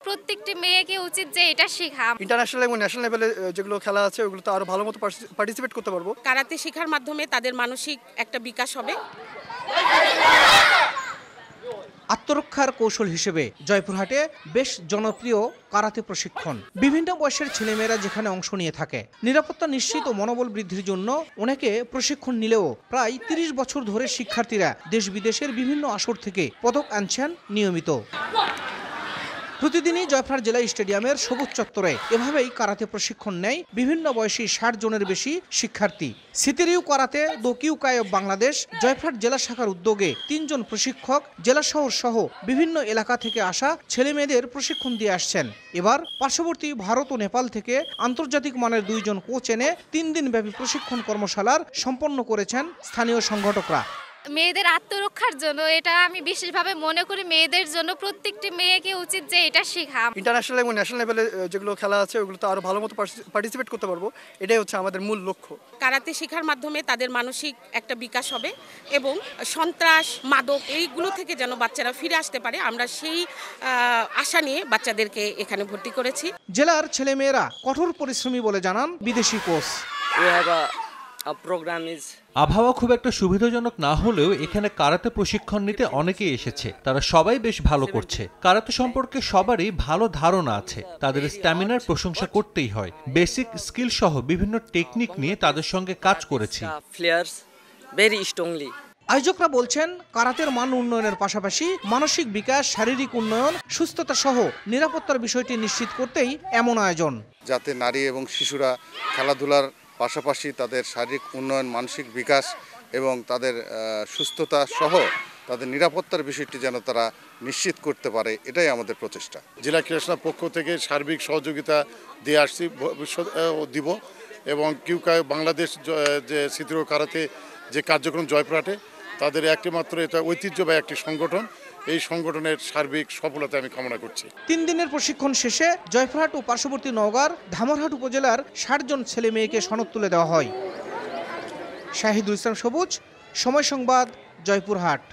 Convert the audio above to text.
প্রত্যেকটি মেয়েকে উচিত যে এটা শেখা। ইন্টারন্যাশনাল এবং ন্যাশনাল লেভেলে যেগুলো খেলা আছে ওগুলোতে আরো ভালো মতো পার্টিসিপেট করতে পারবো। কারাতে শেখার মাধ্যমে তাদের মানসিক একটা বিকাশ হবে। আত্মরক্ষার কৌশল হিসেবে জয়পুরহাটে বেশ জনপ্রিয় কারাতে প্রশিক্ষণ। বিভিন্ন বয়সের ছেলেমেয়েরা যেখানে অংশ নিয়ে থাকে, নিরাপত্তা নিশ্চিত ও মনোবল বৃদ্ধির জন্য অনেকে প্রশিক্ষণ নিলেও প্রায় ৩০ বছর ধরে শিক্ষার্থীরা দেশ বিদেশের বিভিন্ন আসর থেকে পদক আনছেন নিয়মিত। প্রতিদিনই জয়পুরহাট জেলা স্টেডিয়ামের সবুজ চত্বরে এভাবেই কারাতে প্রশিক্ষণ নেয় বিভিন্ন বয়সী ৬০ জনের বেশি শিক্ষার্থী। সিতেরিউ কারাতে দো কিউকাই অব বাংলাদেশ জয়পুরহাট জেলা শাখার উদ্যোগে ৩ জন প্রশিক্ষক জেলা শহর সহ বিভিন্ন এলাকা থেকে আসা ছেলে মেয়েদের প্রশিক্ষণ দিয়ে আসছেন। এবার পার্শ্ববর্তী ভারত ও নেপাল থেকে আন্তর্জাতিক মানের ২ জন কোচ এনে ৩ দিনব্যাপী প্রশিক্ষণ কর্মশালার সম্পন্ন করেছেন স্থানীয় সংগঠকরা। মেয়েদের আত্মরক্ষার জন্য এটা আমি বিশেষভাবে মনে করি, মেয়েদের জন্য প্রত্যেকটি মেয়েকে উচিত যে এটা শেখা। ইন্টারন্যাশনাল এবং ন্যাশনাল লেভেলে যেগুলো খেলা আছে ওগুলোতে আরো ভালো মতো পার্টিসিপেট করতে পারবো। এটাই হচ্ছে আমাদের মূল লক্ষ্য। কারাতে শেখার মাধ্যমে তাদের মানসিক একটা বিকাশ হবে এবং সন্ত্রাস, মাদক এইগুলো থেকে যেন বাচ্চারা ফিরে আসতে পারে, আমরা সেই আশা নিয়ে বাচ্চাদেরকে এখানে ভর্তি করেছি। জেলার ছেলেমেয়েরা কঠোর পরিশ্রমী বলে জানান বিদেশি কোচ। আবহাওয়া খুব একটা সুবিধাজনক না হলেও এখানে কারাতে প্রশিক্ষণ নিতে অনেকেই এসেছে। তারা সবাই বেশ ভালো করছে। কারাতে সম্পর্কে সবারই ভালো ধারণা আছে। তাদের স্ট্যামিনার প্রশংসা করতেই হয়। বেসিক স্কিল সহ বিভিন্ন টেকনিক নিয়ে তাদের সঙ্গে কাজ করেছি। আয়োজকরা বলছেন, কারাতের মান উন্নয়নের পাশাপাশি মানসিক বিকাশ, শারীরিক উন্নয়ন, সুস্থতা সহ নিরাপত্তার বিষয়টি নিশ্চিত করতেই এমন আয়োজন। যাতে নারী এবং শিশুরা খেলাধুলার পাশাপাশি তাদের শারীরিক উন্নয়ন, মানসিক বিকাশ এবং তাদের সুস্থতা সহ তাদের নিরাপত্তার বিষয়টি যেন তারা নিশ্চিত করতে পারে, এটাই আমাদের প্রচেষ্টা। জেলা ক্রীড়া পক্ষ থেকে সার্বিক সহযোগিতা দিয়ে আসছি, দিব। এবং কিউকাই বাংলাদেশ যে সিতেরিউ কারাতে যে কার্যক্রম জয়পুরহাটে, তাদের একটি মাত্র এটা ঐতিহ্যবাহী একটি সংগঠন। এই সংগঠনের সার্বিক সফলতা আমি কামনা করছি। ৩ দিনের প্রশিক্ষণ শেষে জয়পুরহাট ও পার্শ্ববর্তী নওগাঁর ধামরহাট উপজেলার ৬০ জন ছেলে মেয়েকে সনদ তুলে দেওয়া হয়। শাহিদুল ইসলাম সবুজ, সময় সংবাদ, জয়পুরহাট।